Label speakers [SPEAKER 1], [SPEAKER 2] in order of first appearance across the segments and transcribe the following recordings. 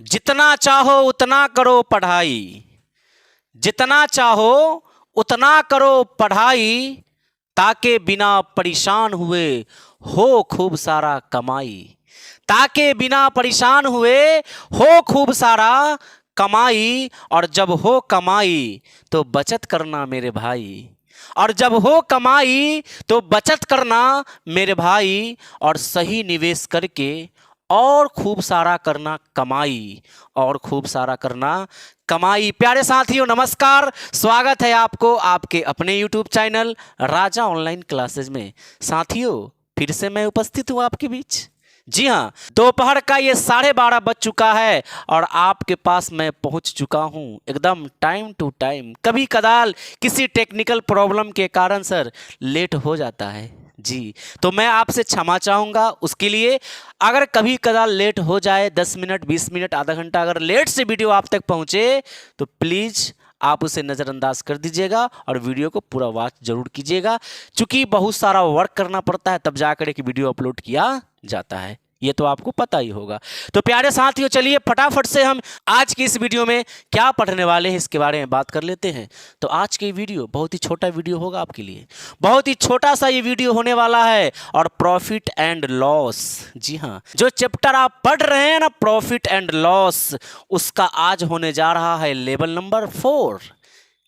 [SPEAKER 1] जितना चाहो उतना करो पढ़ाई, जितना चाहो उतना करो पढ़ाई, ताके बिना परेशान हुए हो खूब सारा कमाई, ताके बिना परेशान हुए हो खूब सारा कमाई। और जब हो कमाई तो बचत करना मेरे भाई, और जब हो कमाई तो बचत करना मेरे भाई, और सही निवेश करके और खूब सारा करना कमाई, और खूब सारा करना कमाई। प्यारे साथियों नमस्कार, स्वागत है आपको आपके अपने YouTube चैनल राजा ऑनलाइन क्लासेज में। साथियों फिर से मैं उपस्थित हूँ आपके बीच। जी हाँ, दोपहर का ये 12:30 बज चुका है और आपके पास मैं पहुंच चुका हूं एकदम टाइम टू टाइम। कभी कदाल किसी टेक्निकल प्रॉब्लम के कारण सर लेट हो जाता है जी, तो मैं आपसे क्षमा चाहूँगा उसके लिए। अगर कभी कदाल लेट हो जाए 10 मिनट 20 मिनट आधा घंटा अगर लेट से वीडियो आप तक पहुँचे तो प्लीज़ आप उसे नज़रअंदाज कर दीजिएगा और वीडियो को पूरा वॉच जरूर कीजिएगा, क्योंकि बहुत सारा वर्क करना पड़ता है तब जाकर एक वीडियो अपलोड किया जाता है, ये तो आपको पता ही होगा। तो प्यारे साथियों चलिए फटाफट से हम आज की इस वीडियो में क्या पढ़ने वाले हैं इसके बारे में बात कर लेते हैं। तो आज की वीडियो बहुत ही छोटा वीडियो होगा आपके लिए, बहुत ही छोटा सा ये वीडियो होने वाला है। और प्रॉफिट एंड लॉस, जी हाँ, जो चैप्टर आप पढ़ रहे हैं ना प्रॉफिट एंड लॉस, उसका आज होने जा रहा है लेवल नंबर 4।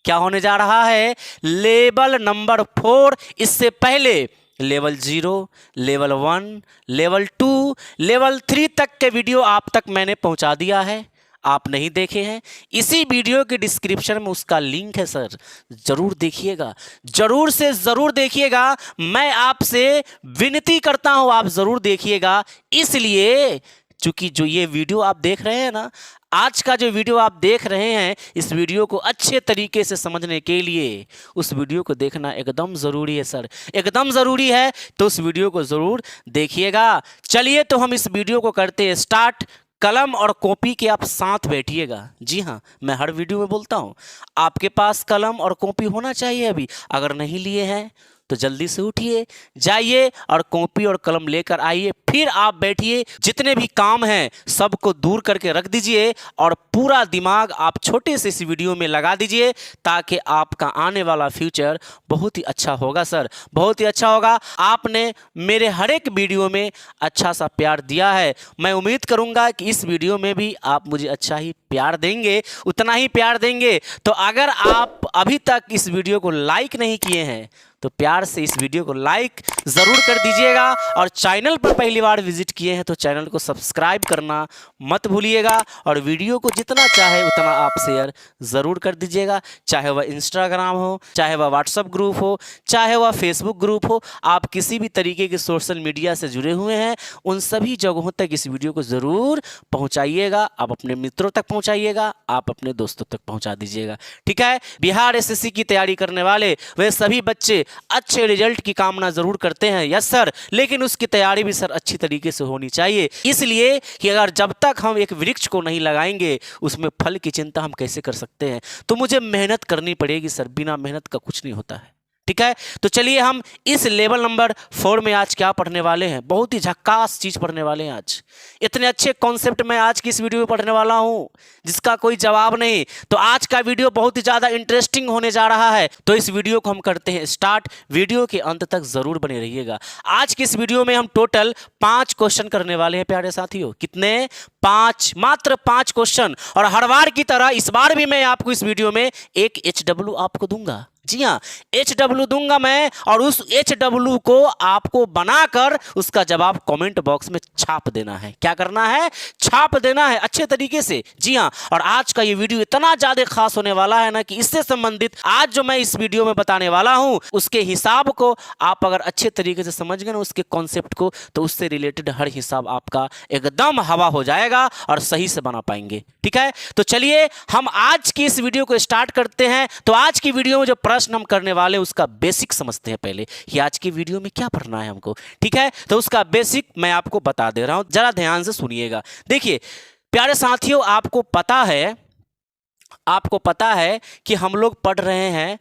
[SPEAKER 1] क्या होने जा रहा है? Level number 4। इससे पहले लेवल 0, लेवल 1, लेवल 2, लेवल 3 तक के वीडियो आप तक मैंने पहुंचा दिया है, आप नहीं देखे हैं इसी वीडियो के डिस्क्रिप्शन में उसका लिंक है सर, जरूर देखिएगा, जरूर से जरूर देखिएगा। मैं आपसे विनती करता हूं आप जरूर देखिएगा, इसलिए चूंकि जो ये वीडियो आप देख रहे हैं ना, आज का जो वीडियो आप देख रहे हैं, इस वीडियो को अच्छे तरीके से समझने के लिए उस वीडियो को देखना एकदम ज़रूरी है सर, एकदम ज़रूरी है। तो उस वीडियो को ज़रूर देखिएगा। चलिए तो हम इस वीडियो को करते हैं स्टार्ट। कलम और कॉपी के आप साथ बैठिएगा। जी हाँ, मैं हर वीडियो में बोलता हूँ आपके पास कलम और कॉपी होना चाहिए। अभी अगर नहीं लिए हैं तो जल्दी से उठिए, जाइए और कॉपी और कलम लेकर आइए, फिर आप बैठिए, जितने भी काम हैं सबको दूर करके रख दीजिए और पूरा दिमाग आप छोटे से इस वीडियो में लगा दीजिए, ताकि आपका आने वाला फ्यूचर बहुत ही अच्छा होगा सर, बहुत ही अच्छा होगा। आपने मेरे हर एक वीडियो में अच्छा सा प्यार दिया है, मैं उम्मीद करूंगा कि इस वीडियो में भी आप मुझे अच्छा ही प्यार देंगे, उतना ही प्यार देंगे। तो अगर आप अभी तक इस वीडियो को लाइक नहीं किए हैं तो प्यार से इस वीडियो को लाइक ज़रूर कर दीजिएगा, और चैनल पर पहली बार विजिट किए हैं तो चैनल को सब्सक्राइब करना मत भूलिएगा, और वीडियो को जितना चाहे उतना आप शेयर ज़रूर कर दीजिएगा, चाहे वह इंस्टाग्राम हो, चाहे वह व्हाट्सएप ग्रुप हो, चाहे वह फेसबुक ग्रुप हो, आप किसी भी तरीके के सोशल मीडिया से जुड़े हुए हैं उन सभी जगहों तक इस वीडियो को ज़रूर पहुँचाइएगा। आप अपने मित्रों तक पहुँचाइएगा, आप अपने दोस्तों तक पहुँचा दीजिएगा, ठीक है। बिहार एसएससी की तैयारी करने वाले वे सभी बच्चे अच्छे रिजल्ट की कामना जरूर करते हैं, यस सर, लेकिन उसकी तैयारी भी सर अच्छी तरीके से होनी चाहिए, इसलिए कि अगर जब तक हम एक वृक्ष को नहीं लगाएंगे उसमें फल की चिंता हम कैसे कर सकते हैं। तो मुझे मेहनत करनी पड़ेगी सर, बिना मेहनत का कुछ नहीं होता है, ठीक है। तो चलिए हम इस लेवल नंबर 4 में आज क्या पढ़ने वाले हैं, बहुत ही झक्कास चीज पढ़ने वाले हैं आज। इतने अच्छे कॉन्सेप्ट मैं आज की इस वीडियो में पढ़ने वाला हूं जिसका कोई जवाब नहीं। तो आज का वीडियो बहुत ही ज्यादा इंटरेस्टिंग होने जा रहा है, तो इस वीडियो को हम करते हैं स्टार्ट। वीडियो के अंत तक जरूर बने रहिएगा। आज की इस वीडियो में हम टोटल 5 क्वेश्चन करने वाले हैं प्यारे साथियों। कितने? 5, मात्र 5 क्वेश्चन। और हर बार की तरह इस बार भी मैं आपको इस वीडियो में एक HW आपको दूंगा। जी हाँ, HW दूंगा मैं, और उस HW को आपको बनाकर उसका जवाब कमेंट बॉक्स में छाप देना है। क्या करना है? छाप देना है अच्छे तरीके से। जी हाँ, और आज का ये वीडियो इतना ज्यादा खास होने वाला है ना कि इससे संबंधित आज जो मैं इस वीडियो में बताने वाला हूं उसके हिसाब को आप अगर अच्छे तरीके से समझ गए ना उसके कॉन्सेप्ट को, तो उससे रिलेटेड हर हिसाब आपका एकदम हवा हो जाएगा और सही से बना पाएंगे, ठीक है। तो चलिए हम आज की इस वीडियो को स्टार्ट करते हैं। तो आज की वीडियो में जो प्रश्न हम करने वाले उसका बेसिक समझते हैं पहले कि आज की वीडियो में क्या पढ़ना है हमको, ठीक है। तो उसका बेसिक मैं आपको बता दे रहा हूं, जरा ध्यान से सुनिएगा। देखिए प्यारे साथियों, आपको पता है कि हम लोग पढ़ रहे हैं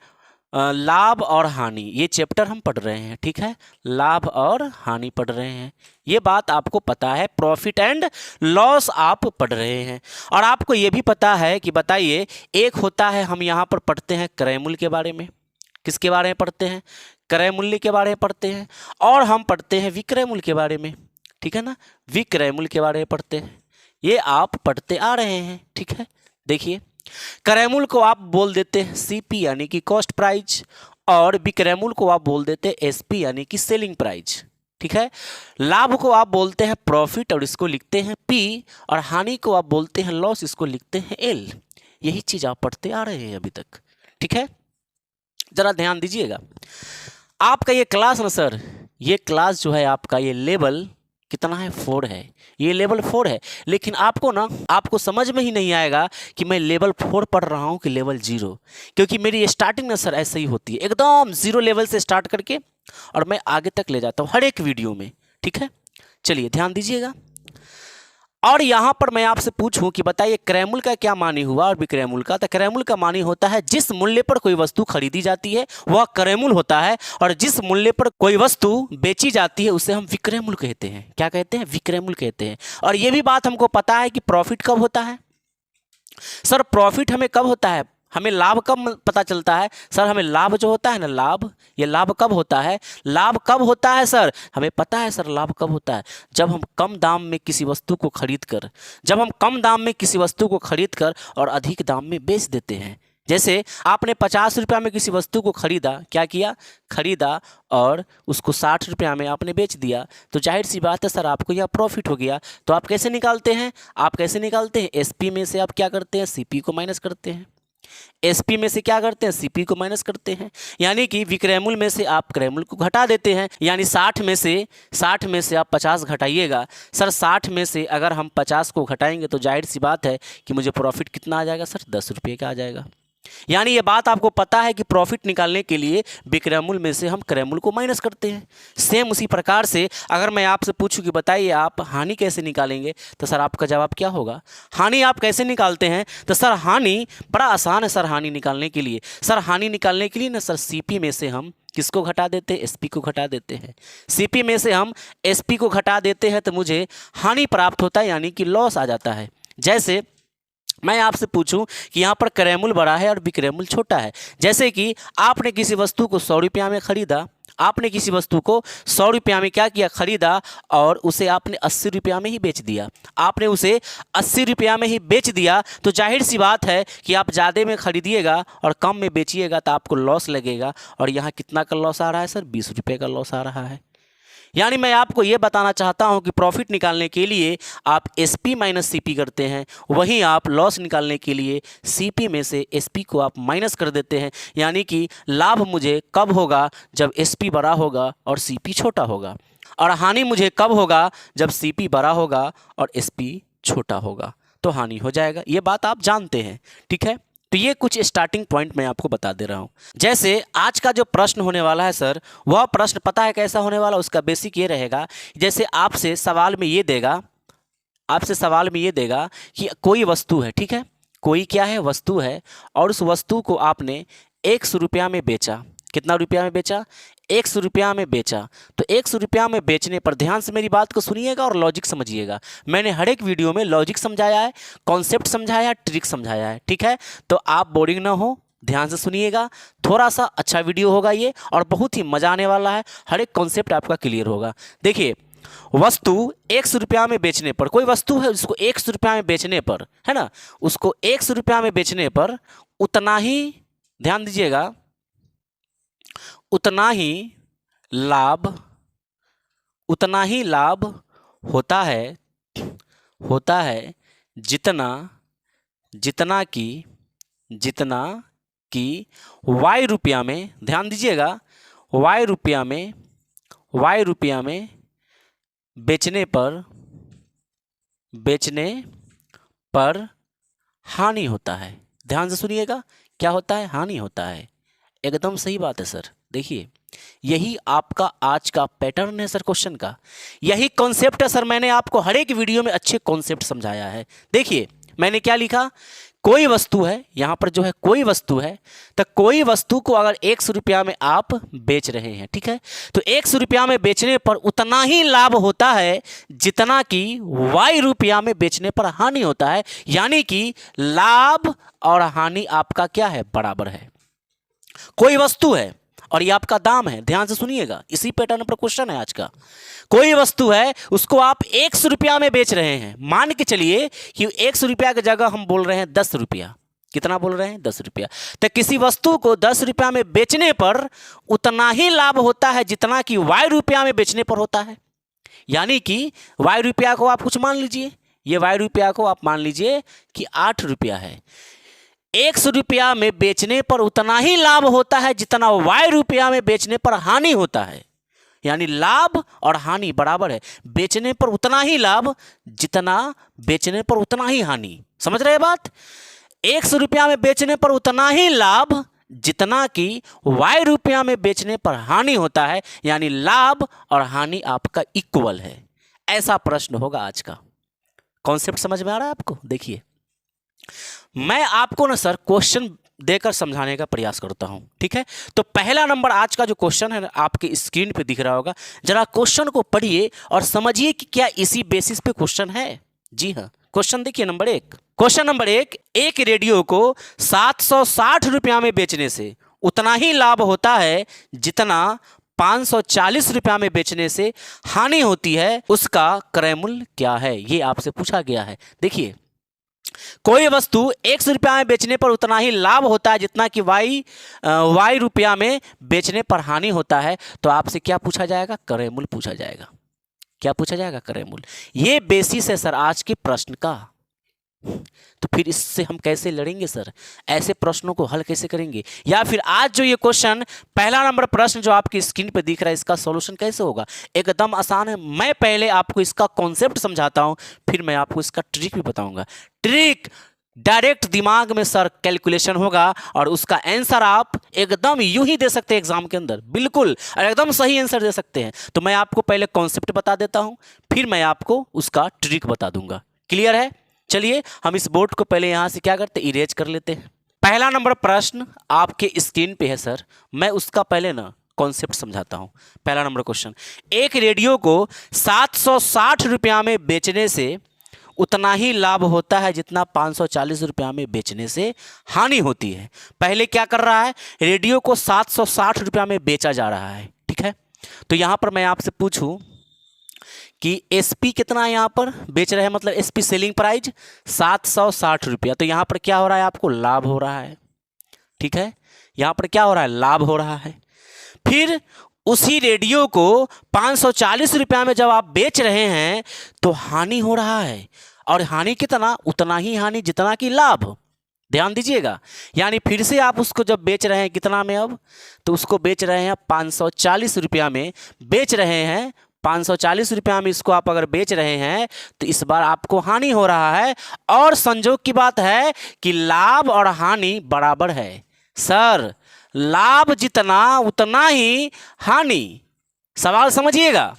[SPEAKER 1] लाभ और हानि, ये चैप्टर हम पढ़ रहे हैं, ठीक है, लाभ और हानि पढ़ रहे हैं, ये बात आपको पता है, प्रॉफिट एंड लॉस आप पढ़ रहे हैं। और आपको ये भी पता है कि बताइए, एक होता है, हम यहाँ पर पढ़ते हैं क्रय मूल्य के बारे में, किसके बारे में पढ़ते हैं, क्रय मूल्य के बारे में पढ़ते हैं, और हम पढ़ते हैं विक्रय मूल्य के बारे में, ठीक है ना, विक्रय मूल्य के बारे में पढ़ते हैं, ये आप पढ़ते आ रहे हैं, ठीक है। देखिए, क्रय मूल्य को आप बोल देते हैं सीपी यानी कि कॉस्ट प्राइस, और विक्रय मूल्य को आप बोल देते हैं एसपी यानी कि सेलिंग प्राइस, ठीक है। लाभ को आप बोलते हैं प्रॉफिट और इसको लिखते हैं पी, और हानि को आप बोलते हैं लॉस, इसको लिखते हैं एल। यही चीज आप पढ़ते आ रहे हैं अभी तक, ठीक है। जरा ध्यान दीजिएगा, आपका ये क्लास ना सर, ये क्लास जो है आपका, ये लेवल कितना है, 4 है, ये लेवल 4 है, लेकिन आपको समझ में ही नहीं आएगा कि मैं लेवल 4 पढ़ रहा हूँ कि लेवल 0, क्योंकि मेरी स्टार्टिंग ना सर ऐसे ही होती है, एकदम 0 लेवल से स्टार्ट करके और मैं आगे तक ले जाता हूँ हर एक वीडियो में, ठीक है। चलिए ध्यान दीजिएगा, और यहाँ पर मैं आपसे पूछूं कि बताइए क्रय मूल्य का क्या मानी हुआ और विक्रय मूल्य का। तो क्रय मूल्य का मानी होता है जिस मूल्य पर कोई वस्तु खरीदी जाती है वह क्रय मूल्य होता है, और जिस मूल्य पर कोई वस्तु बेची जाती है उसे हम विक्रय मूल्य कहते हैं। क्या कहते हैं, विक्रय मूल्य कहते हैं। और ये भी बात हमको पता है कि प्रॉफिट कब होता है सर, प्रॉफिट हमें कब होता है, हमें लाभ कब पता चलता है सर, हमें लाभ जो होता है ना, लाभ, ये लाभ कब होता है, लाभ कब होता है सर, हमें पता है सर लाभ कब होता है, जब हम कम दाम में किसी वस्तु को खरीद कर, जब हम कम दाम में किसी वस्तु को खरीद कर और अधिक दाम में बेच देते हैं। जैसे आपने 50 रुपया में किसी वस्तु को खरीदा, क्या किया, खरीदा और उसको 60 रुपया में आपने बेच दिया, तो जाहिर सी बात है सर आपको यह प्रॉफिट हो गया। तो आप कैसे निकालते हैं, आप कैसे निकालते हैं, एसपी में से आप क्या करते हैं, सीपी को माइनस करते हैं, एसपी में से क्या करते हैं, सीपी को माइनस करते हैं, यानी कि विक्रय मूल्य में से आप क्रय मूल्य को घटा देते हैं। यानी 60 में से आप 50 घटाइएगा सर, 60 में से अगर हम 50 को घटाएंगे तो जाहिर सी बात है कि मुझे प्रॉफिट कितना आ जाएगा सर, 10 रुपये का आ जाएगा। यानी ये बात आपको पता है कि प्रॉफिट निकालने के लिए विक्रय मूल्य में से हम क्रय मूल्य को माइनस करते हैं। सेम उसी प्रकार से अगर मैं आपसे पूछूं कि बताइए आप हानि कैसे निकालेंगे, तो सर आपका जवाब क्या होगा, हानि आप कैसे निकालते हैं, तो सर हानि बड़ा आसान है सर, हानि निकालने के लिए सर, हानि निकालने के लिए ना सर सीपी में से हम किसको घटा देते हैं, एसपी को घटा देते हैं। सीपी में से हम एसपी को घटा देते हैं तो मुझे हानि प्राप्त होता है, यानी कि लॉस आ जाता है। जैसे मैं आपसे पूछूं कि यहाँ पर क्रय मूल्य बड़ा है और विक्रय मूल्य छोटा है, जैसे कि आपने किसी वस्तु को 100 रुपया में खरीदा, आपने किसी वस्तु को 100 रुपया में क्या किया, खरीदा, और उसे आपने 80 रुपया में ही बेच दिया, आपने उसे 80 रुपया में ही बेच दिया, तो जाहिर सी बात है कि आप ज़्यादा में खरीदिएगा और कम में बेचिएगा तो आपको लॉस लगेगा। और यहाँ कितना का लॉस आ रहा है सर, 20 रुपये का लॉस आ रहा है। यानी मैं आपको ये बताना चाहता हूं कि प्रॉफिट निकालने के लिए आप एसपी माइनस सीपी करते हैं, वहीं आप लॉस निकालने के लिए सीपी में से एसपी को आप माइनस कर देते हैं। यानी कि लाभ मुझे कब होगा, जब एसपी बड़ा होगा और सीपी छोटा होगा, और हानि मुझे कब होगा, जब सीपी बड़ा होगा और एसपी छोटा होगा, तो हानि हो जाएगा। ये बात आप जानते हैं, ठीक है। तो ये कुछ स्टार्टिंग पॉइंट मैं आपको बता दे रहा हूँ। जैसे आज का जो प्रश्न होने वाला है सर, वह प्रश्न पता है कैसा होने वाला, उसका बेसिक ये रहेगा, जैसे आपसे सवाल में ये देगा, आपसे सवाल में ये देगा कि कोई वस्तु है, ठीक है, कोई क्या है, वस्तु है, और उस वस्तु को आपने 100 रुपया में बेचा। कितना रुपया में बेचा, 100 रुपया में बेचा। तो 100 रुपया में बेचने पर, ध्यान से मेरी बात को सुनिएगा और लॉजिक समझिएगा। मैंने हर एक वीडियो में लॉजिक समझाया है, कॉन्सेप्ट समझाया है, ट्रिक समझाया है, ठीक है। तो आप बोरिंग ना हो, ध्यान से सुनिएगा, थोड़ा सा अच्छा वीडियो होगा ये, और बहुत ही मजा आने वाला है, हर एक कॉन्सेप्ट आपका क्लियर होगा। देखिए, वस्तु 100 रुपया में बेचने पर, कोई वस्तु है उसको 100 रुपया में बेचने पर, है ना, उसको 100 रुपया में बेचने पर उतना ही, ध्यान दीजिएगा, उतना ही लाभ होता है जितना कि y रुपया में, ध्यान दीजिएगा, y रुपया में बेचने पर हानि होता है। ध्यान से सुनिएगा, क्या होता है, हानि होता है। एकदम सही बात है सर। देखिए, यही आपका आज का पैटर्न है सर, क्वेश्चन का यही कॉन्सेप्ट है सर। मैंने आपको हर एक वीडियो में अच्छे कॉन्सेप्ट समझाया है। देखिए, मैंने क्या लिखा, कोई वस्तु है, यहां पर जो है कोई वस्तु है, तो कोई वस्तु को अगर 100 रुपया में आप बेच रहे हैं, ठीक है, तो 100 रुपया में बेचने पर उतना ही लाभ होता है जितना कि Y रुपया में बेचने पर हानि होता है। यानी कि लाभ और हानि आपका क्या है, बराबर है। कोई वस्तु है और ये आपका दाम है, ध्यान से सुनिएगा, इसी पैटर्न पर क्वेश्चन है आज का। कोई वस्तु है, उसको आप 100 रुपया में बेच रहे हैं, मान के चलिए कि 100 रुपया की जगह हम बोल रहे हैं 10 रुपया। कितना बोल रहे हैं, 10 रुपया। तो किसी वस्तु को 10 रुपया में बेचने पर उतना ही लाभ होता है जितना कि Y रुपया में बेचने पर होता है। यानी कि Y रुपया को आप कुछ मान लीजिए, ये Y रुपया को आप मान लीजिए कि 8 रुपया है। 100 रुपया में बेचने पर उतना ही लाभ होता है जितना Y रुपया में बेचने पर हानि होता है। यानी लाभ और हानि बराबर है, बेचने पर उतना ही लाभ जितना बेचने पर उतना ही हानि। समझ रहे बात? 100 रुपया में बेचने पर उतना ही लाभ जितना कि Y रुपया में बेचने पर हानि होता है। यानी लाभ और हानि आपका इक्वल है। ऐसा प्रश्न होगा आज का। कॉन्सेप्ट समझ में आ रहा है आपको? देखिए, मैं आपको ना सर क्वेश्चन देकर समझाने का प्रयास करता हूं, ठीक है। तो पहला नंबर आज का जो क्वेश्चन है आपके स्क्रीन पे दिख रहा होगा, जरा क्वेश्चन को पढ़िए और समझिए कि क्या इसी बेसिस पे क्वेश्चन है। जी हाँ, क्वेश्चन देखिए नंबर 1। क्वेश्चन नंबर 1, एक रेडियो को 760 रुपया में बेचने से उतना ही लाभ होता है जितना 540 रुपया में बेचने से हानि होती है, उसका क्रय मूल्य क्या है, ये आपसे पूछा गया है। देखिए, कोई वस्तु 100 रुपया में बेचने पर उतना ही लाभ होता है जितना कि Y रुपया में बेचने पर हानि होता है, तो आपसे क्या पूछा जाएगा, क्रय मूल्य पूछा जाएगा। क्या पूछा जाएगा, क्रय मूल्य। ये बेसिस है सर आज के प्रश्न का। तो फिर इससे हम कैसे लड़ेंगे सर, ऐसे प्रश्नों को हल कैसे करेंगे, या फिर आज जो ये क्वेश्चन पहला नंबर प्रश्न जो आपकी स्क्रीन पे दिख रहा है, इसका सॉल्यूशन कैसे होगा। एकदम आसान है। मैं पहले आपको इसका कॉन्सेप्ट समझाता हूं, फिर मैं आपको इसका ट्रिक भी बताऊंगा। ट्रिक डायरेक्ट दिमाग में सर कैलकुलेशन होगा और उसका आंसर आप एकदम यूं ही दे सकते हैं एग्जाम के अंदर, बिल्कुल और एकदम सही आंसर दे सकते हैं। तो मैं आपको पहले कॉन्सेप्ट बता देता हूं, फिर मैं आपको उसका ट्रिक बता दूंगा। क्लियर है? चलिए हम इस बोर्ड को पहले यहां से क्या करते, इरेज कर लेते हैं। पहला नंबर प्रश्न आपके स्क्रीन पे है सर, मैं उसका पहले ना कॉन्सेप्ट समझाता हूं। पहला नंबर क्वेश्चन, एक रेडियो को 760 रुपया में बेचने से उतना ही लाभ होता है जितना 540 रुपया में बेचने से हानि होती है। पहले क्या कर रहा है, रेडियो को 760 रुपया में बेचा जा रहा है, ठीक है। तो यहां पर मैं आपसे पूछूं कि एसपी कितना यहां पर बेच रहे हैं, मतलब एसपी सेलिंग प्राइस 760 रुपया। तो यहां पर क्या हो रहा है, आपको लाभ हो रहा है, ठीक है। यहां पर क्या हो रहा है, लाभ हो रहा है। फिर उसी रेडियो को 540 रुपया में जब आप बेच रहे हैं तो हानि हो रहा है, और हानि कितना, उतना ही हानि जितना कि लाभ। ध्यान दीजिएगा, यानी फिर से आप उसको जब बेच रहे हैं कितना में, अब तो उसको बेच रहे हैं 540 रुपया में बेच रहे हैं। 540 रुपया में इसको आप अगर बेच रहे हैं तो इस बार आपको हानि हो रहा है, और संजोग की बात है कि लाभ और हानि बराबर है। सर लाभ जितना उतना ही हानि। सवाल समझिएगा,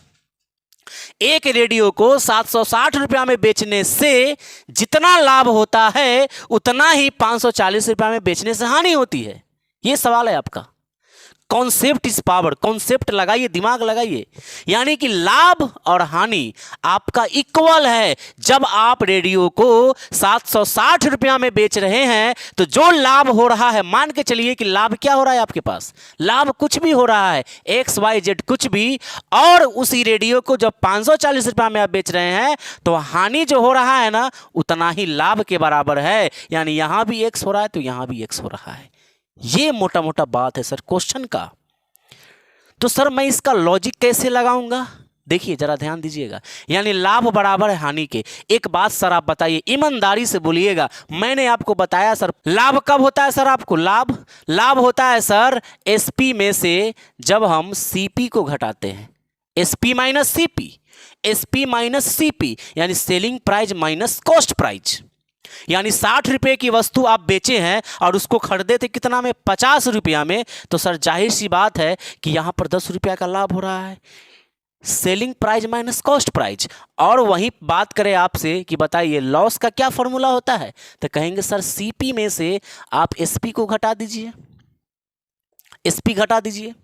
[SPEAKER 1] एक रेडियो को 760 रुपया में बेचने से जितना लाभ होता है उतना ही 540 रुपया में बेचने से हानि होती है। यह सवाल है आपका। कॉन्सेप्ट इज पावर, कॉन्सेप्ट लगाइए, दिमाग लगाइए। यानी कि लाभ और हानि आपका इक्वल है। जब आप रेडियो को 760 रुपया में बेच रहे हैं तो जो लाभ हो रहा है, मान के चलिए कि लाभ क्या हो रहा है आपके पास, लाभ कुछ भी हो रहा है, XYZ कुछ भी, और उसी रेडियो को जब 540 रुपया में आप बेच रहे हैं तो हानि जो हो रहा है ना उतना ही लाभ के बराबर है। यानी यहां भी X हो रहा है तो यहां भी X हो रहा है। ये मोटा मोटा बात है सर क्वेश्चन का। तो सर मैं इसका लॉजिक कैसे लगाऊंगा, देखिए जरा ध्यान दीजिएगा। यानी लाभ बराबर है हानि के। एक बात सर आप बताइए, ईमानदारी से बोलिएगा, मैंने आपको बताया सर लाभ कब होता है, सर आपको लाभ होता है सर एसपी में से जब हम सीपी को घटाते हैं। SP minus CP, SP minus CP यानी selling price minus cost price. यानी 60 रुपये की वस्तु आप बेचे हैं और उसको खरीदे थे कितना में, 50 रुपया में, तो सर जाहिर सी बात है कि यहां पर 10 रुपया का लाभ हो रहा है। Selling price minus cost price. और वहीं बात करें आपसे कि बताइए लॉस का क्या फॉर्मूला होता है, तो कहेंगे सर सीपी में से आप एसपी को घटा दीजिए, एसपी घटा दीजिए,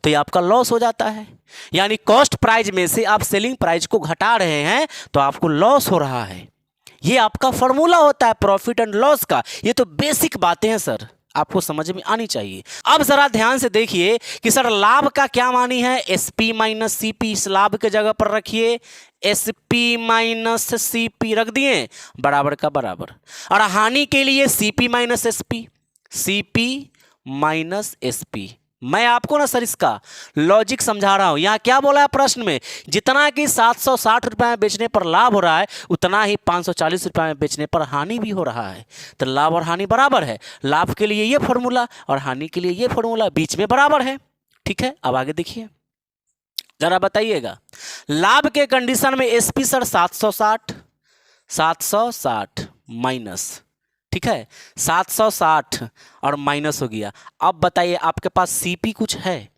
[SPEAKER 1] तो ये आपका लॉस हो जाता है। यानी कॉस्ट प्राइस में से आप सेलिंग प्राइस को घटा रहे हैं तो आपको लॉस हो रहा है। ये आपका फॉर्मूला होता है प्रॉफिट एंड लॉस का। ये तो बेसिक बातें हैं सर, आपको समझ में आनी चाहिए। अब जरा ध्यान से देखिए कि सर लाभ का क्या मानी है, एसपी माइनस सीपी। इस लाभ के जगह पर रखिए एसपी माइनस सीपी, रख दिए बराबर का बराबर। और हानि के लिए CP minus SP, CP minus SP. मैं आपको ना सर इसका लॉजिक समझा रहा हूं। यहां क्या बोला है प्रश्न में, जितना कि 760 रुपए में बेचने पर लाभ हो रहा है उतना ही 540 रुपए में बेचने पर हानि भी हो रहा है। तो लाभ और हानि बराबर है। लाभ के लिए ये फॉर्मूला और हानि के लिए ये फॉर्मूला बीच में बराबर है। ठीक है, अब आगे देखिए जरा बताइएगा। लाभ के कंडीशन में एसपी सर 760 माइनस, ठीक है 760 और माइनस हो गया। अब बताइए आपके पास सीपी कुछ है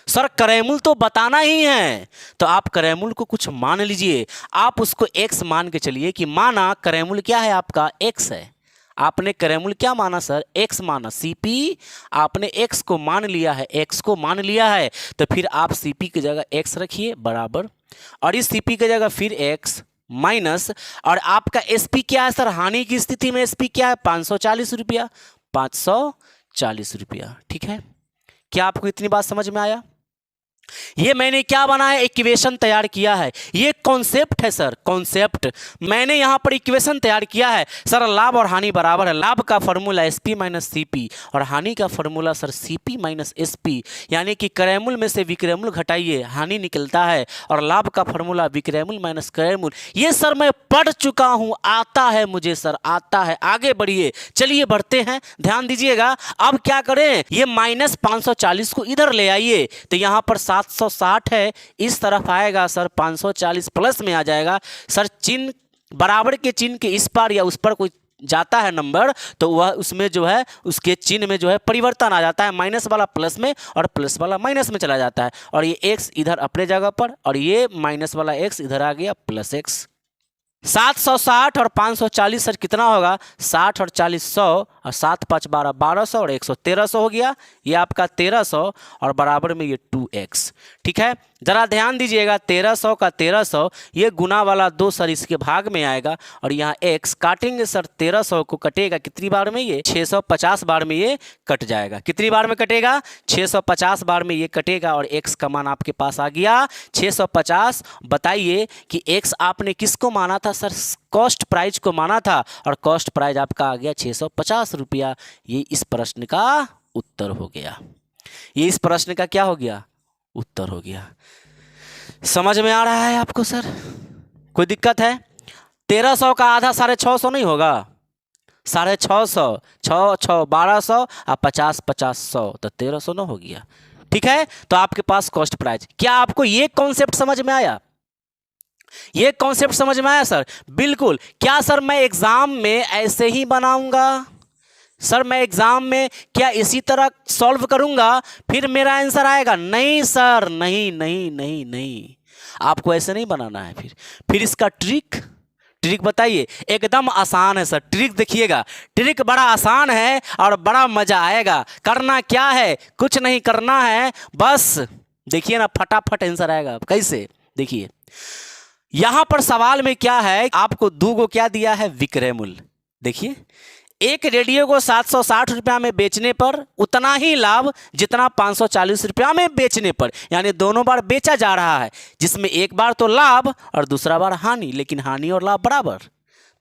[SPEAKER 1] सर, करेमुल तो बताना ही है, तो आप करेमुल को कुछ मान लीजिए। आप उसको एक्स मान के चलिए कि माना करेमुल क्या है आपका, एक्स है। आपने करेमुल क्या माना सर, एक्स माना। सीपी आपने एक्स को मान लिया है, एक्स को मान लिया है, तो फिर आप सीपी की जगह एक्स रखिए बराबर, और इस सीपी की जगह फिर एक्स माइनस, और आपका एसपी क्या है सर, हानि की स्थिति में एसपी क्या है 540 रुपया, 540 रुपया। ठीक है, क्या आपको इतनी बात समझ में आया? ये मैंने क्या बनाया, इक्वेशन तैयार किया है। ये कॉन्सेप्ट है सर, कॉन्सेप्ट। मैंने यहां पर इक्वेशन तैयार किया है सर। लाभ और हानि बराबर है, लाभ का फॉर्मूला एसपी माइनस सीपी और हानि का formula sir CP minus SP. यानी कि करेमुल में से विक्रयमूल घटाइए, हानि निकलता है, और लाभ का फॉर्मूला विक्रयमूल माइनस करेमुल। ये सर मैं पढ़ चुका हूं, आता है मुझे सर, आता है। आगे बढ़िए, चलिए बढ़ते हैं, ध्यान दीजिएगा। अब क्या करें, ये माइनस 540 को इधर ले आइए, तो यहां पर 760 है, इस तरफ आएगा सर 540 प्लस में आ जाएगा सर। चिन्ह बराबर के चिन्ह के इस पार या उस पर कोई जाता है नंबर, तो वह उसमें जो है उसके चिन्ह में जो है परिवर्तन आ जाता है। माइनस वाला प्लस में और प्लस वाला माइनस में चला जाता है, और ये एक्स इधर अपने जगह पर, और ये माइनस वाला एक्स इधर आ गया प्लस एक्स। 760 और 540 सर कितना होगा, 60 और 40 100, और 7 5 12 1200 और 100 1300 हो गया। ये आपका 1300 और बराबर में ये 2x। ठीक है, जरा ध्यान दीजिएगा, 1300 का 1300 ये गुना वाला 2 सर इसके भाग में आएगा, और यहाँ x काटेंगे सर, 1300 को कटेगा कितनी बार में, ये 650 बार में ये कट जाएगा। कितनी बार में कटेगा, 650 बार में ये कटेगा, और x का मान आपके पास आ गया 650। बताइए कि x आपने किसको माना था सर, कॉस्ट प्राइस को माना था, और कॉस्ट प्राइस आपका आ गया 650 रुपया। ये इस प्रश्न का उत्तर हो गया। ये इस प्रश्न का क्या हो गया, उत्तर हो गया। समझ में आ रहा है आपको सर, कोई दिक्कत है? 1300 का आधा 650 नहीं होगा, 650, 6 6 1200 और 50 50 100, तो 1300 ना हो गया। ठीक है, तो आपके पास कॉस्ट प्राइस। क्या आपको ये कॉन्सेप्ट समझ में आया? ये कॉन्सेप्ट समझ में आया सर? बिल्कुल। क्या सर मैं एग्जाम में ऐसे ही बनाऊंगा सर, मैं एग्जाम में क्या इसी तरह सॉल्व करूंगा फिर मेरा आंसर आएगा? नहीं सर, नहीं नहीं नहीं नहीं, आपको ऐसे नहीं बनाना है। फिर इसका ट्रिक बताइए। एकदम आसान है सर, ट्रिक देखिएगा, ट्रिक बड़ा आसान है और बड़ा मजा आएगा। करना क्या है, कुछ नहीं करना है, बस देखिए ना फटाफट आंसर आएगा। कैसे, देखिए यहां पर सवाल में क्या है, आपको 2 को क्या दिया है, विक्रय मूल्य। देखिए एक रेडियो को 760 रुपया में बेचने पर उतना ही लाभ जितना 540 रुपया में बेचने पर, यानी दोनों बार बेचा जा रहा है, जिसमें एक बार तो लाभ और दूसरा बार हानि, लेकिन हानि और लाभ बराबर,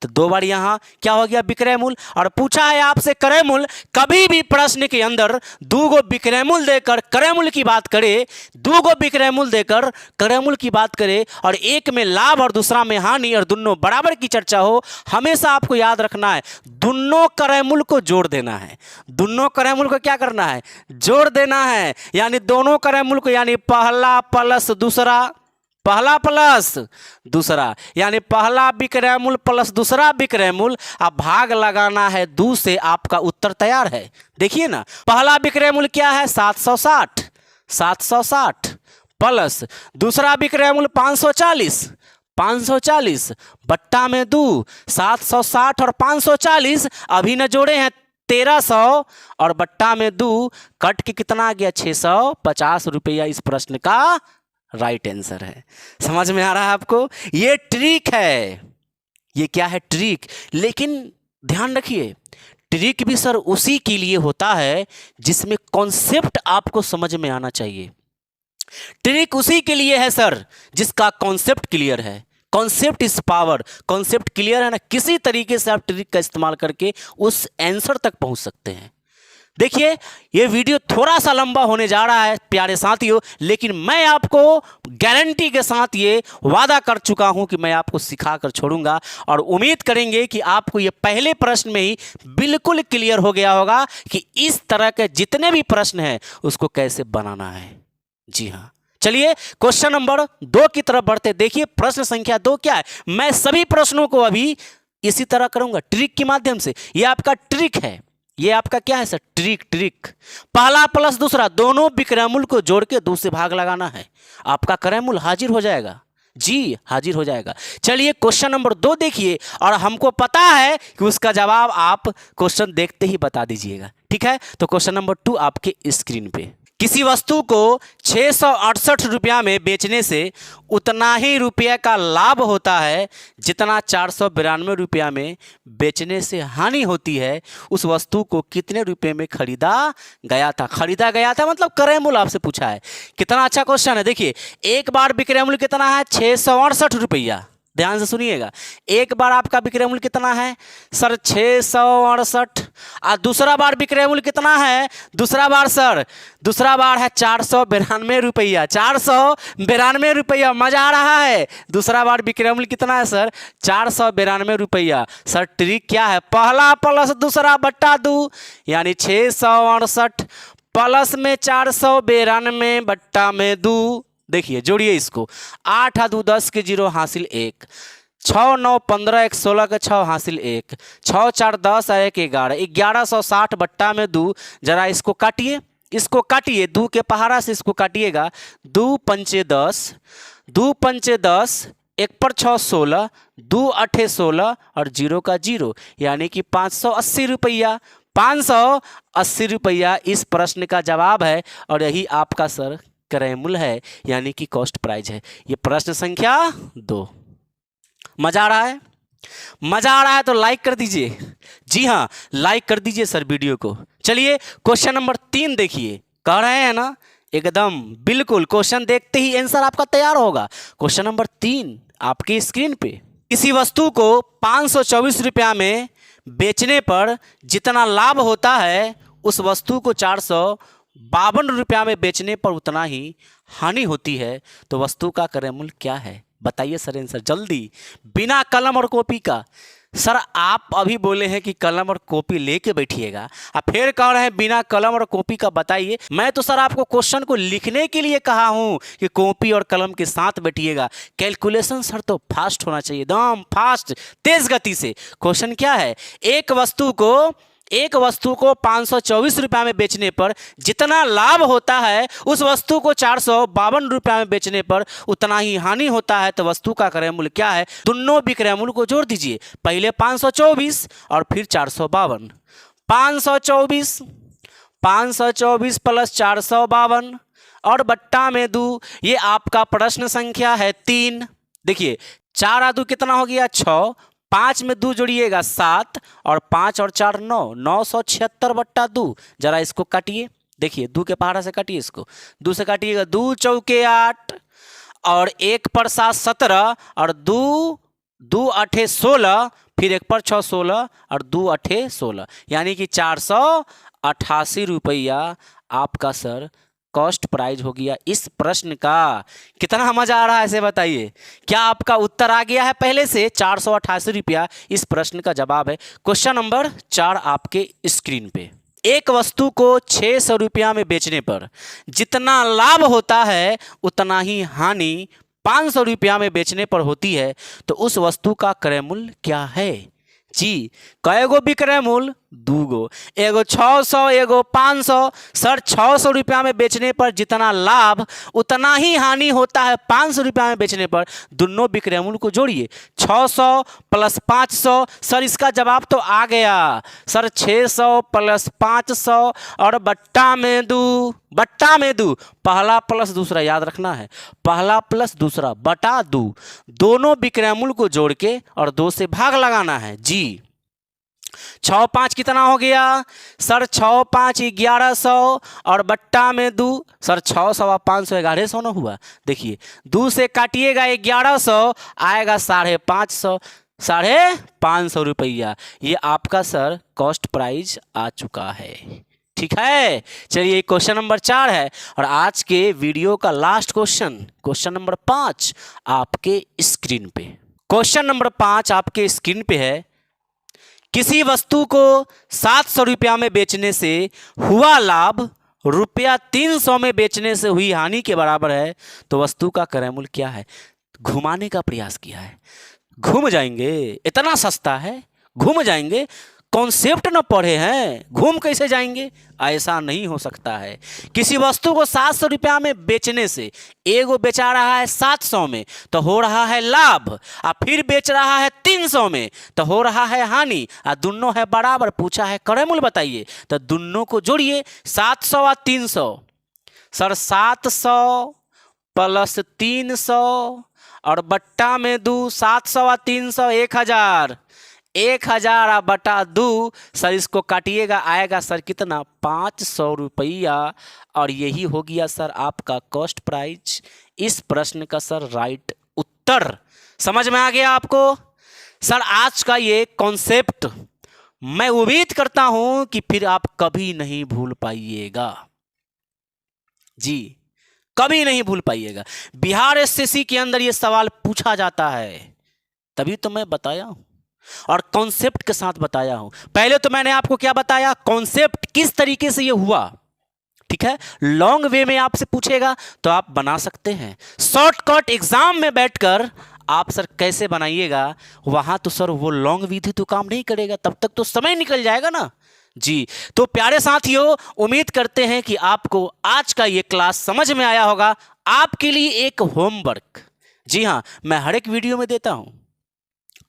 [SPEAKER 1] तो 2 बार यहाँ क्या हो गया, विक्रय मूल्य। और पूछा है आपसे क्रय मूल्य। कभी भी प्रश्न के अंदर 2 गो विक्रय मूल्य देकर क्रय मूल्य की बात करे, 2 गो विक्रय मूल्य देकर क्रय मूल्य की बात करे, और एक में लाभ और दूसरा में हानि, और दोनों बराबर की चर्चा हो, हमेशा आपको याद रखना है दोनों क्रय मूल्य को जोड़ देना है। दोनों क्रय मूल्य को क्या करना है, जोड़ देना है। यानी दोनों क्रय मूल्य को, यानी पहला प्लस दूसरा, पहला प्लस दूसरा, यानी पहला विक्रय मूल्य प्लस दूसरा विक्रय मूल्य। अब भाग लगाना है 2 से, आपका उत्तर तैयार है। देखिए ना, पहला विक्रय मूल्य क्या है, 760, प्लस दूसरा विक्रय मूल्य 540 बट्टा में 2 760 और 540 अभी न जोड़े हैं 1300 और बट्टा में 2 कट के कितना आ गया 650 रुपया इस प्रश्न का राइट आंसर है। समझ में आ रहा है आपको? ये ट्रिक है। ये क्या है? ट्रिक। लेकिन ध्यान रखिए, ट्रिक भी सर उसी के लिए होता है जिसमें कॉन्सेप्ट आपको समझ में आना चाहिए। ट्रिक उसी के लिए है सर जिसका कॉन्सेप्ट क्लियर है। Concept is power. Concept clear है ना, किसी तरीके से आप ट्रिक का इस्तेमाल करके उस आंसर तक पहुंच सकते हैं। देखिए, ये वीडियो थोड़ा सा लंबा होने जा रहा है प्यारे साथियों, लेकिन मैं आपको गारंटी के साथ ये वादा कर चुका हूं कि मैं आपको सिखा कर छोड़ूंगा और उम्मीद करेंगे कि आपको ये पहले प्रश्न में ही बिल्कुल क्लियर हो गया होगा कि इस तरह के जितने भी प्रश्न हैं उसको कैसे बनाना है। जी हाँ, चलिए क्वेश्चन नंबर 2 की तरफ बढ़ते। देखिए प्रश्न संख्या 2 क्या है। मैं सभी प्रश्नों को अभी इसी तरह करूंगा ट्रिक के माध्यम से। यह आपका ट्रिक है। ये आपका क्या है सर? ट्रिक। पहला प्लस दूसरा दोनों विक्रय मूल्य को जोड़ के 2 से भाग लगाना है। आपका क्रय मूल्य हाजिर हो जाएगा। जी, हाजिर हो जाएगा। चलिए क्वेश्चन नंबर 2 देखिए, और हमको पता है कि उसका जवाब आप क्वेश्चन देखते ही बता दीजिएगा। ठीक है, तो क्वेश्चन नंबर 2 आपके स्क्रीन पे। किसी वस्तु को 668 रुपया में बेचने से उतना ही रुपये का लाभ होता है जितना 492 रुपया में बेचने से हानि होती है। उस वस्तु को कितने रुपए में खरीदा गया था? खरीदा गया था मतलब क्रय मूल्य आपसे पूछा है। कितना अच्छा क्वेश्चन है। देखिए, एक बार विक्रय मूल्य कितना है? 668 रुपया। ध्यान से सुनिएगा, एक बार आपका विक्रय मूल्य कितना है सर? 668। और दूसरा बार विक्रय मूल्य कितना है? दूसरा बार है 492 रुपया। 492 रुपया। मजा आ रहा है? दूसरा बार विक्रय मूल्य कितना है सर? 492 रुपया। सर ट्रिक क्या है? पहला प्लस दूसरा बट्टा 2 यानी 668 प्लस में 492 बट्टा में 2। देखिए जोड़िए इसको, 8 और 2 10 के 0 हासिल 1, 6 9 15 1 16 के 6 हासिल 1, 6 4 10 और 1 11, 1160 बट्टा में 2। जरा इसको काटिए, 2 के पहाड़ा से इसको काटिएगा। 2 पंचे 10, 2 पंचे 10, 1 पर 6 16, 2 8 16 और 0 का 0 यानी कि 580 रुपया। 580 रुपया इस प्रश्न का जवाब है और यही आपका सर क्रय मूल्य है, यानी कि कॉस्ट प्राइस है। ये प्रश्न संख्या 2। मजा आ रहा है? मजा आ रहा है तो लाइक कर दीजिए। जी हाँ, लाइक कर दीजिए सर वीडियो को। चलिए क्वेश्चन नंबर 3 देखिए। कह रहे हैं ना एकदम बिल्कुल, क्वेश्चन देखते ही आंसर आपका तैयार होगा। क्वेश्चन नंबर 3 आपकी स्क्रीन पे। किसी वस्तु को 524 रुपया में बेचने पर जितना लाभ होता है उस वस्तु को 452 रुपया में बेचने पर उतना ही हानि होती है, तो वस्तु का क्रय मूल्य क्या है? बताइए सर आंसर जल्दी, बिना कलम और कॉपी का। सर आप अभी बोले हैं कि कलम और कॉपी लेके बैठिएगा, आप फिर कह रहे हैं बिना कलम और कॉपी का। बताइए, मैं तो सर आपको क्वेश्चन को लिखने के लिए कहा हूं कि कॉपी और कलम के साथ बैठिएगा। कैलकुलेशन सर तो फास्ट होना चाहिए, एकदम फास्ट, तेज गति से। क्वेश्चन क्या है? एक वस्तु को 524 रुपया में बेचने पर जितना लाभ होता है उस वस्तु को 452 रुपया में बेचने पर उतना ही हानि होता है, तो वस्तु का क्रय मूल्य क्या है? दोनों विक्रय मूल्य को जोड़ दीजिए, पहले 524 और फिर 452। 524 प्लस 452 और बट्टा में 2। ये आपका प्रश्न संख्या है 3। देखिए 4 और 2 कितना हो गया? 6, 5 में 2 जोड़िएगा 7 और 5 और 4 9, 976 बट्टा 2। जरा इसको काटिए, देखिए 2 के पहाड़ा से काटिए, इसको 2 से काटिएगा। 2 चौके 8 और 1 पर 7 17 और 2 8 16, फिर 1 पर 6 16 और 2 8 16 यानी कि 488 रुपया आपका सर कॉस्ट प्राइस हो गया इस प्रश्न का। कितना मजा आ रहा है ऐसे बताइए? क्या आपका उत्तर आ गया है पहले से? 488 रुपया इस प्रश्न का जवाब है। क्वेश्चन नंबर 4 आपके स्क्रीन पे। एक वस्तु को 600 रुपया में बेचने पर जितना लाभ होता है उतना ही हानि 500 रुपया में बेचने पर होती है, तो उस वस्तु का क्रय मूल्य क्या है? जी, कय गो विक्रय मूल्य? दूगो, एगो 600 एगो 500। सर 600 रुपया में बेचने पर जितना लाभ उतना ही हानि होता है 500 रुपया में बेचने पर। दोनों विक्रय मूल्य को जोड़िए, 600 प्लस 500। सर इसका जवाब तो आ गया सर, 600 प्लस 500 और बट्टा में दू, बट्टा में दू, पहला प्लस दूसरा याद रखना है, पहला प्लस दूसरा बटा दू, दोनों विक्रय मूल्य को जोड़ के और 2 से भाग लगाना है जी। 6 5 कितना हो गया सर, 6 5 1100 और बट्टा में दू। सर 600 और 500 1100 ना हुआ, देखिए 2 से काटिएगा 1100 आएगा 550, 550 रुपया। ये आपका सर कॉस्ट प्राइस आ चुका है, ठीक है। चलिए क्वेश्चन नंबर 4 है और आज के वीडियो का लास्ट क्वेश्चन, क्वेश्चन नंबर 5 आपके स्क्रीन पे। क्वेश्चन नंबर 5 आपके स्क्रीन पे है, किसी वस्तु को 700 रुपया में बेचने से हुआ लाभ रुपया 300 में बेचने से हुई हानि के बराबर है, तो वस्तु का क्रय मूल्य क्या है। घुमाने का प्रयास किया है, घूम जाएंगे, इतना सस्ता है घूम जाएंगे, कॉन्सेप्ट न पढ़े हैं, घूम कैसे जाएंगे, ऐसा नहीं हो सकता है। किसी वस्तु को 700 रुपया में बेचने से एगो बेचा रहा है 700 में तो हो रहा है लाभ, और फिर बेच रहा है 300 में तो हो रहा है हानि, और दोनों है बराबर। पूछा है क्रय मूल्य बताइए, तो दोनों को जोड़िए, 700 और 300। सर 700 प्लस 300 और बट्टा में दू, 700 और 300 1000, 1000 बटा 2। सर इसको काटिएगा आएगा सर कितना, 500 रुपया, और यही हो गया सर आपका कॉस्ट प्राइस। इस प्रश्न का सर राइट उत्तर। समझ में आ गया आपको सर आज का ये कॉन्सेप्ट। मैं उम्मीद करता हूं कि फिर आप कभी नहीं भूल पाइएगा जी, कभी नहीं भूल पाइएगा। बिहार एसएससी के अंदर ये सवाल पूछा जाता है, तभी तो मैं बताया हूं और कॉन्सेप्ट के साथ बताया हूं। पहले तो मैंने आपको क्या बताया, कॉन्सेप्ट किस तरीके से ये हुआ, ठीक है। लॉन्ग वे में आपसे पूछेगा तो आप बना सकते हैं, शॉर्टकट एग्जाम में बैठकर आप सर कैसे बनाइएगा, वहां तो सर वो लॉन्ग विधि तो काम नहीं करेगा, तब तक तो समय निकल जाएगा ना जी। तो प्यारे साथियों, उम्मीद करते हैं कि आपको आज का ये क्लास समझ में आया होगा। आपके लिए एक होमवर्क, जी हाँ, मैं हर एक वीडियो में देता हूं,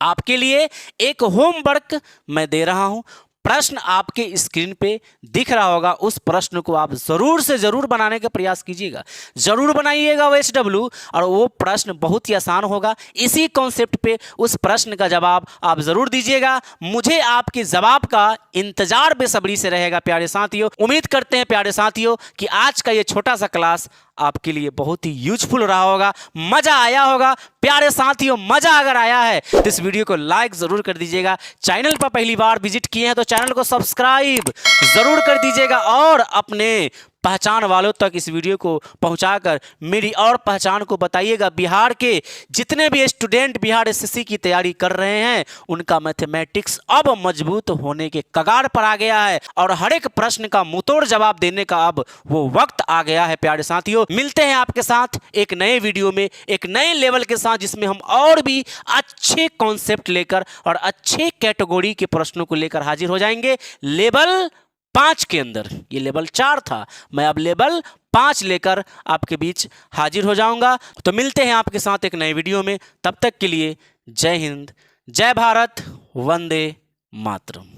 [SPEAKER 1] आपके लिए एक होमवर्क मैं दे रहा हूं। प्रश्न आपके स्क्रीन पे दिख रहा होगा, उस प्रश्न को आप जरूर से जरूर बनाने का प्रयास कीजिएगा, जरूर बनाइएगा वो SW, और वो प्रश्न बहुत ही आसान होगा। इसी कॉन्सेप्ट पे उस प्रश्न का जवाब आप जरूर दीजिएगा। मुझे आपके जवाब का इंतजार बेसब्री से रहेगा प्यारे साथियों। उम्मीद करते हैं प्यारे साथियों कि आज का ये छोटा सा क्लास आपके लिए बहुत ही यूजफुल रहा होगा, मजा आया होगा। प्यारे साथियों, मजा अगर आया है तो इस वीडियो को लाइक जरूर कर दीजिएगा। चैनल पर पहली बार विजिट किए हैं तो चैनल को सब्सक्राइब जरूर कर दीजिएगा, और अपने पहचान वालों तक इस वीडियो को पहुंचाकर मेरी और पहचान को बताइएगा। बिहार के जितने भी स्टूडेंट बिहार एसएससी की तैयारी कर रहे हैं, उनका मैथमेटिक्स अब मजबूत होने के कगार पर आ गया है, और हर एक प्रश्न का मुंहतोड़ जवाब देने का अब वो वक्त आ गया है। प्यारे साथियों, मिलते हैं आपके साथ एक नए वीडियो में, एक नए लेवल के साथ, जिसमें हम और भी अच्छे कॉन्सेप्ट लेकर और अच्छे कैटेगरी के प्रश्नों को लेकर हाजिर हो जाएंगे। लेवल 5 के अंदर, ये लेवल 4 था, मैं अब लेवल 5 लेकर आपके बीच हाजिर हो जाऊंगा। तो मिलते हैं आपके साथ एक नए वीडियो में, तब तक के लिए जय हिंद, जय भारत, वंदे मातरम।